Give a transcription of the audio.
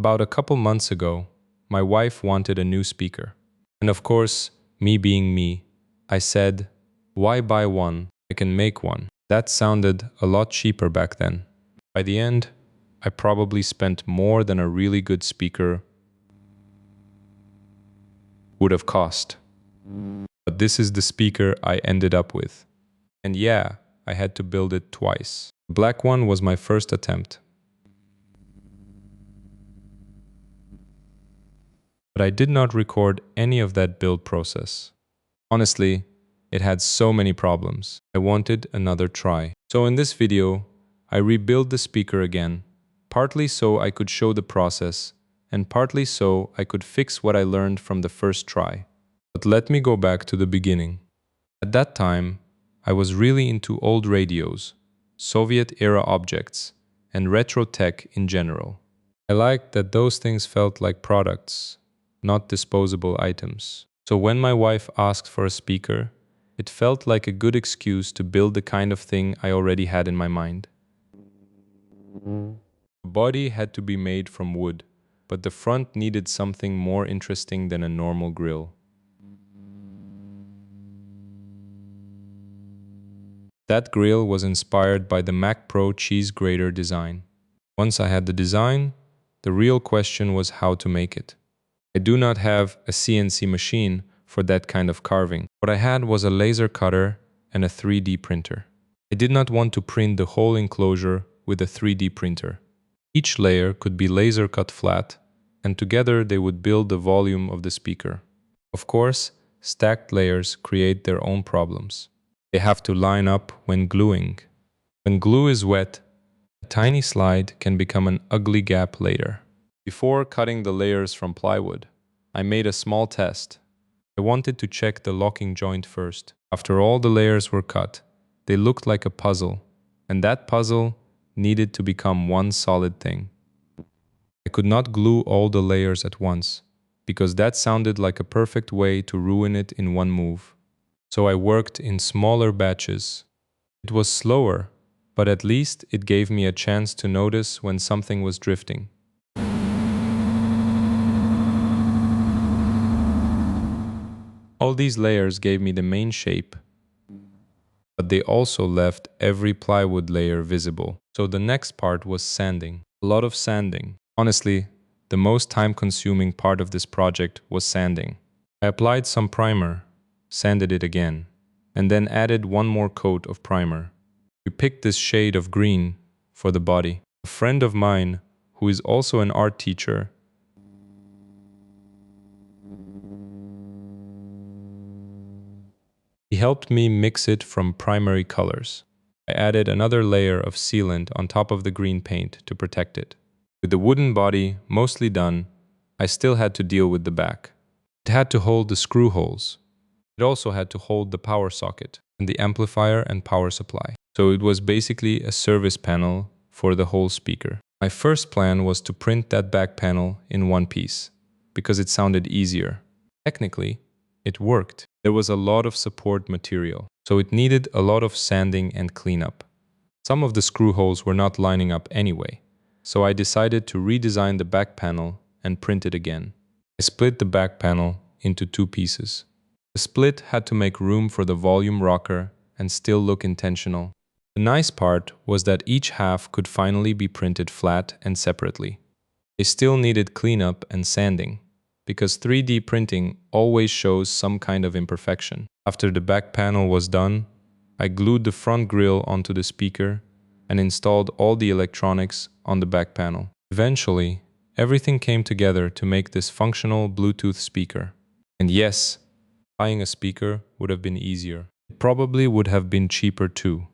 About a couple months ago, my wife wanted a new speaker. And of course, me being me, I said, why buy one? I can make one. That sounded a lot cheaper back then. By the end, I probably spent more than a really good speaker would have cost. But this is the speaker I ended up with. And yeah, I had to build it twice. The black one was my first attempt. But I did not record any of that build process. Honestly, it had so many problems. I wanted another try. So in this video, I rebuilt the speaker again, partly so I could show the process, and partly so I could fix what I learned from the first try. But let me go back to the beginning. At that time, I was really into old radios, Soviet-era objects, and retro tech in general. I liked that those things felt like products, not disposable items. So when my wife asked for a speaker, it felt like a good excuse to build the kind of thing I already had in my mind. The body had to be made from wood, but the front needed something more interesting than a normal grill. That grill was inspired by the Mac Pro cheese grater design. Once I had the design, the real question was how to make it. I do not have a CNC machine for that kind of carving. What I had was a laser cutter and a 3D printer. I did not want to print the whole enclosure with a 3D printer. Each layer could be laser cut flat, and together they would build the volume of the speaker. Of course, stacked layers create their own problems. They have to line up when gluing. When glue is wet, a tiny slide can become an ugly gap later. Before cutting the layers from plywood, I made a small test. I wanted to check the locking joint first. After all the layers were cut, they looked like a puzzle, and that puzzle needed to become one solid thing. I could not glue all the layers at once, because that sounded like a perfect way to ruin it in one move. So I worked in smaller batches. It was slower, but at least it gave me a chance to notice when something was drifting. All these layers gave me the main shape, but they also left every plywood layer visible. So the next part was sanding. A lot of sanding. Honestly, the most time-consuming part of this project was sanding. I applied some primer, sanded it again, and then added one more coat of primer. We picked this shade of green for the body. A friend of mine, who is also an art teacher, he helped me mix it from primary colors. I added another layer of sealant on top of the green paint to protect it. With the wooden body mostly done, I still had to deal with the back. It had to hold the screw holes. It also had to hold the power socket and the amplifier and power supply. So it was basically a service panel for the whole speaker. My first plan was to print that back panel in one piece, because it sounded easier. Technically, it worked. There was a lot of support material, so it needed a lot of sanding and cleanup. Some of the screw holes were not lining up anyway, so I decided to redesign the back panel and print it again. I split the back panel into two pieces. The split had to make room for the volume rocker and still look intentional. The nice part was that each half could finally be printed flat and separately. They still needed cleanup and sanding, because 3D printing always shows some kind of imperfection. After the back panel was done, I glued the front grille onto the speaker and installed all the electronics on the back panel. Eventually, everything came together to make this functional Bluetooth speaker. And yes, buying a speaker would have been easier. It probably would have been cheaper too.